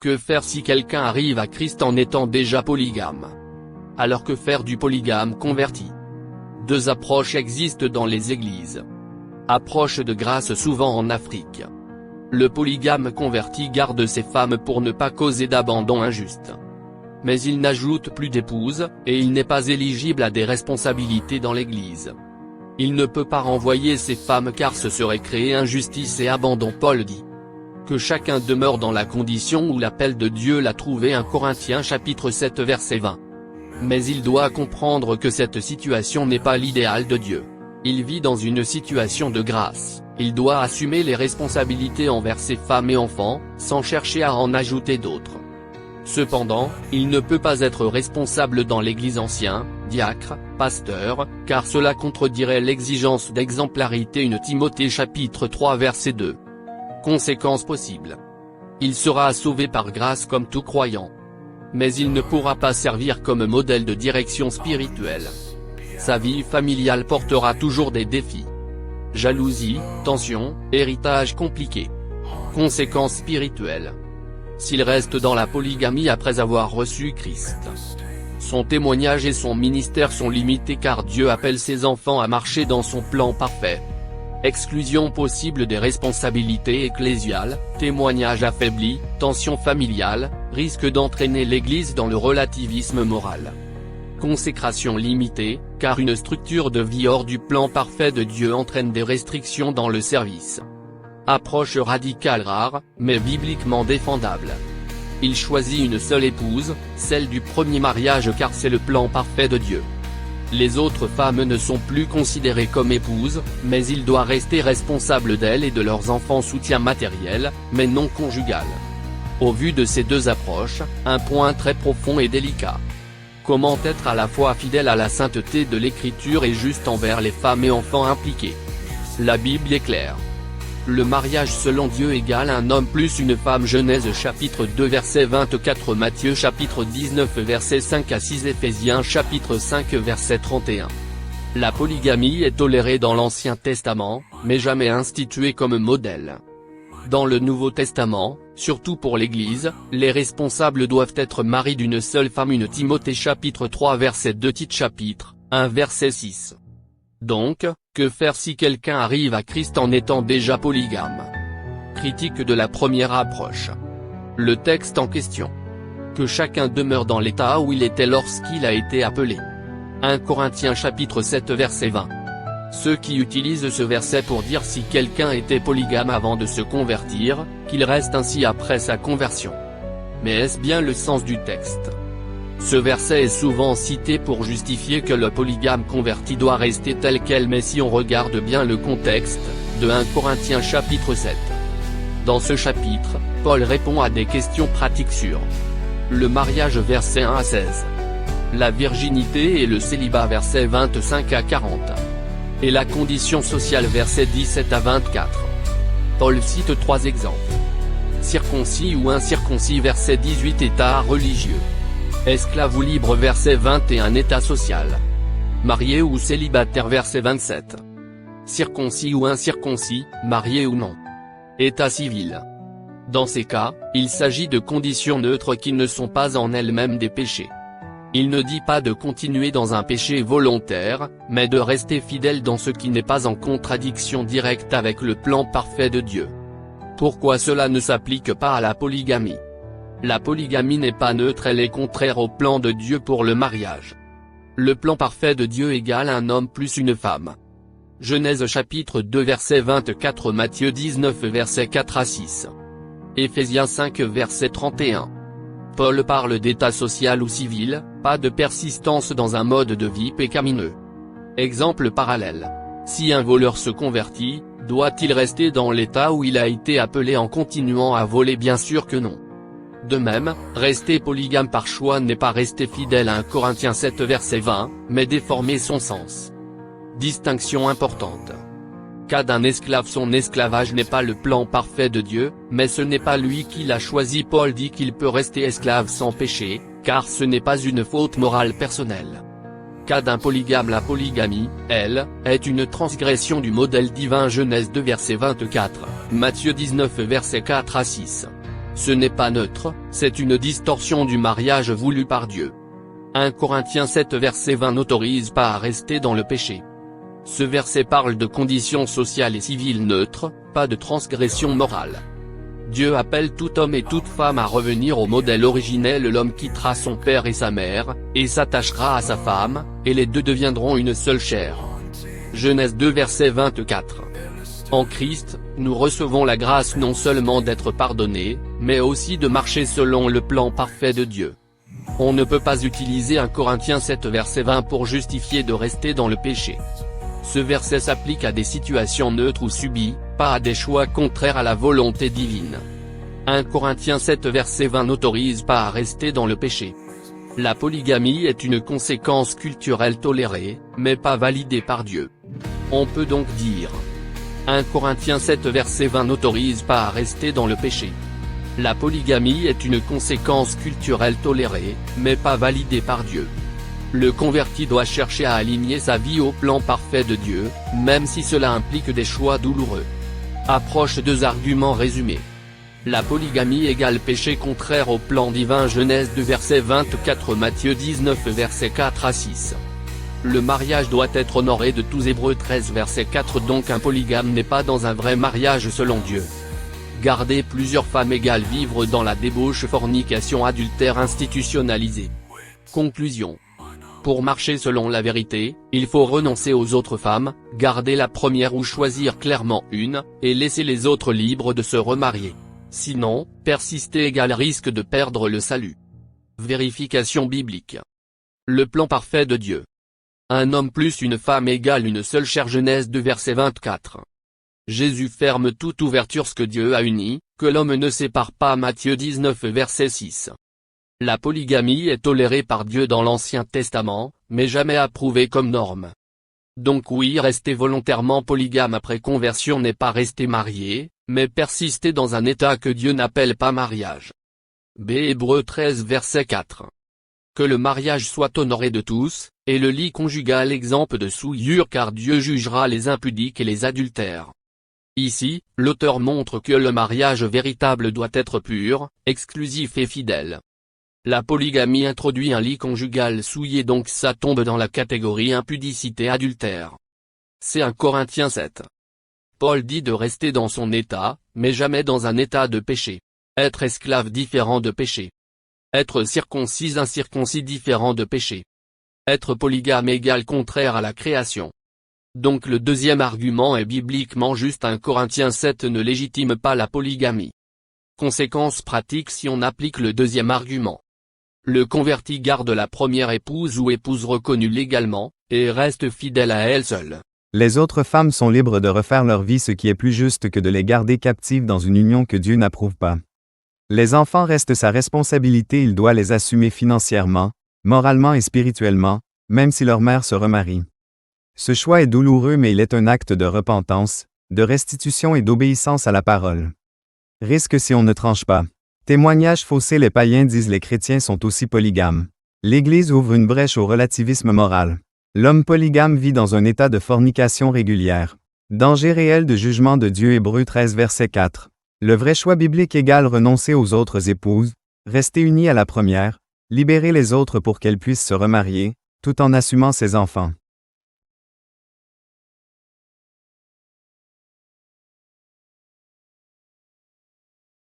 Que faire si quelqu'un arrive à Christ en étant déjà polygame? Alors que faire du polygame converti? Deux approches existent dans les églises. Approche de grâce souvent en Afrique. Le polygame converti garde ses femmes pour ne pas causer d'abandon injuste. Mais il n'ajoute plus d'épouses, et il n'est pas éligible à des responsabilités dans l'église. Il ne peut pas renvoyer ses femmes car ce serait créer injustice et abandon. Paul dit que chacun demeure dans la condition où l'appel de Dieu l'a trouvé. 1 Corinthiens chapitre 7 verset 20. Mais il doit comprendre que cette situation n'est pas l'idéal de Dieu. Il vit dans une situation de grâce, il doit assumer les responsabilités envers ses femmes et enfants, sans chercher à en ajouter d'autres. Cependant, il ne peut pas être responsable dans l'église ancien, diacre, pasteur, car cela contredirait l'exigence d'exemplarité. 1 Timothée chapitre 3 verset 2. Conséquences possibles. Il sera sauvé par grâce comme tout croyant. Mais il ne pourra pas servir comme modèle de direction spirituelle. Sa vie familiale portera toujours des défis. Jalousie, tension, héritage compliqué. Conséquences spirituelles. S'il reste dans la polygamie après avoir reçu Christ, son témoignage et son ministère sont limités car Dieu appelle ses enfants à marcher dans son plan parfait. Exclusion possible des responsabilités ecclésiales, témoignage affaibli, tension familiale, risque d'entraîner l'Église dans le relativisme moral. Consécration limitée, car une structure de vie hors du plan parfait de Dieu entraîne des restrictions dans le service. Approche radicale rare, mais bibliquement défendable. Il choisit une seule épouse, celle du premier mariage car c'est le plan parfait de Dieu. Les autres femmes ne sont plus considérées comme épouses, mais il doit rester responsable d'elles et de leurs enfants. Soutien matériel, mais non conjugal. Au vu de ces deux approches, un point très profond et délicat. Comment être à la fois fidèle à la sainteté de l'Écriture et juste envers les femmes et enfants impliqués? La Bible est claire. Le mariage selon Dieu égale un homme plus une femme. Genèse chapitre 2 verset 24, Matthieu chapitre 19 verset 5 à 6, Éphésiens chapitre 5 verset 31. La polygamie est tolérée dans l'Ancien Testament, mais jamais instituée comme modèle. Dans le Nouveau Testament, surtout pour l'Église, les responsables doivent être maris d'une seule femme. 1 Timothée chapitre 3 verset 2, Tite chapitre 1 verset 6. Donc, que faire si quelqu'un arrive à Christ en étant déjà polygame? Critique de la première approche. Le texte en question. Que chacun demeure dans l'état où il était lorsqu'il a été appelé. 1 Corinthiens chapitre 7 verset 20. Ceux qui utilisent ce verset pour dire si quelqu'un était polygame avant de se convertir, qu'il reste ainsi après sa conversion. Mais est-ce bien le sens du texte? Ce verset est souvent cité pour justifier que le polygame converti doit rester tel quel, mais si on regarde bien le contexte, de 1 Corinthiens chapitre 7. Dans ce chapitre, Paul répond à des questions pratiques sur le mariage versets 1 à 16, la virginité et le célibat versets 25 à 40, et la condition sociale versets 17 à 24. Paul cite trois exemples. Circoncis ou incirconcis verset 18, état religieux. Esclave ou libre verset 21, état social. Marié ou célibataire verset 27. Circoncis ou incirconcis, marié ou non. État civil. Dans ces cas, il s'agit de conditions neutres qui ne sont pas en elles-mêmes des péchés. Il ne dit pas de continuer dans un péché volontaire, mais de rester fidèle dans ce qui n'est pas en contradiction directe avec le plan parfait de Dieu. Pourquoi cela ne s'applique pas à la polygamie? La polygamie n'est pas neutre, elle est contraire au plan de Dieu pour le mariage. Le plan parfait de Dieu égale un homme plus une femme. Genèse chapitre 2 verset 24, Matthieu 19 verset 4 à 6. Éphésiens 5 verset 31. Paul parle d'état social ou civil, pas de persistance dans un mode de vie pécamineux. Exemple parallèle. Si un voleur se convertit, doit-il rester dans l'état où il a été appelé en continuant à voler? Bien sûr que non. De même, rester polygame par choix n'est pas rester fidèle à 1 Corinthiens 7 verset 20, mais déformer son sens. Distinction importante. Cas d'un esclave, son esclavage n'est pas le plan parfait de Dieu, mais ce n'est pas lui qui l'a choisi. Paul dit qu'il peut rester esclave sans péché, car ce n'est pas une faute morale personnelle. Cas d'un polygame, la polygamie, elle, est une transgression du modèle divin. Genèse 2 verset 24, Matthieu 19 verset 4 à 6. Ce n'est pas neutre, c'est une distorsion du mariage voulu par Dieu. 1 Corinthiens 7 verset 20 n'autorise pas à rester dans le péché. Ce verset parle de conditions sociales et civiles neutres, pas de transgression morale. Dieu appelle tout homme et toute femme à revenir au modèle originel. L'homme quittera son père et sa mère, et s'attachera à sa femme, et les deux deviendront une seule chair. Genèse 2 verset 24. En Christ, nous recevons la grâce non seulement d'être pardonnés, mais aussi de marcher selon le plan parfait de Dieu. On ne peut pas utiliser 1 Corinthiens 7 verset 20 pour justifier de rester dans le péché. Ce verset s'applique à des situations neutres ou subies, pas à des choix contraires à la volonté divine. 1 Corinthiens 7 verset 20 n'autorise pas à rester dans le péché. La polygamie est une conséquence culturelle tolérée, mais pas validée par Dieu. On peut donc dire 1 Corinthiens 7 verset 20 n'autorise pas à rester dans le péché. La polygamie est une conséquence culturelle tolérée, mais pas validée par Dieu. Le converti doit chercher à aligner sa vie au plan parfait de Dieu, même si cela implique des choix douloureux. Approche 2 arguments résumés. La polygamie égale péché contraire au plan divin. Genèse 2 verset 24 Matthieu 19 verset 4 à 6. Le mariage doit être honoré de tous. Hébreux 13 verset 4 Donc un polygame n'est pas dans un vrai mariage selon Dieu. Garder plusieurs femmes égale vivre dans la débauche, fornication, adultère institutionnalisé. Conclusion. Pour marcher selon la vérité, il faut renoncer aux autres femmes, garder la première ou choisir clairement une, et laisser les autres libres de se remarier. Sinon, persister égale risque de perdre le salut. Vérification biblique. Le plan parfait de Dieu. Un homme plus une femme égale une seule chair. Genèse 2 verset 24. Jésus ferme toute ouverture. Ce que Dieu a uni, que l'homme ne sépare pas. Matthieu 19 verset 6. La polygamie est tolérée par Dieu dans l'Ancien Testament, mais jamais approuvée comme norme. Donc oui, rester volontairement polygame après conversion n'est pas rester marié, mais persister dans un état que Dieu n'appelle pas mariage. B. Hébreux 13 verset 4. Que le mariage soit honoré de tous, et le lit conjugal exempt de souillure, car Dieu jugera les impudiques et les adultères. Ici, l'auteur montre que le mariage véritable doit être pur, exclusif et fidèle. La polygamie introduit un lit conjugal souillé, donc ça tombe dans la catégorie impudicité, adultère. C'est 1 Corinthiens 7. Paul dit de rester dans son état, mais jamais dans un état de péché. Être esclave différent de péché. Être circoncis incirconcis différent de péché. Être polygame égale contraire à la création. Donc le deuxième argument est bibliquement juste. 1 Corinthiens 7 ne légitime pas la polygamie. Conséquence pratique si on applique le deuxième argument. Le converti garde la première épouse ou épouse reconnue légalement, et reste fidèle à elle seule. Les autres femmes sont libres de refaire leur vie, ce qui est plus juste que de les garder captives dans une union que Dieu n'approuve pas. Les enfants restent sa responsabilité, il doit les assumer financièrement, moralement et spirituellement, même si leur mère se remarie. Ce choix est douloureux, mais il est un acte de repentance, de restitution et d'obéissance à la parole. Risque si on ne tranche pas. Témoignage faussé. Les païens disent les chrétiens sont aussi polygames. L'Église ouvre une brèche au relativisme moral. L'homme polygame vit dans un état de fornication régulière. Danger réel de jugement de Dieu. Hébreux 13 verset 4. Le vrai choix biblique égale renoncer aux autres épouses, rester unis à la première, libérer les autres pour qu'elles puissent se remarier, tout en assumant ses enfants.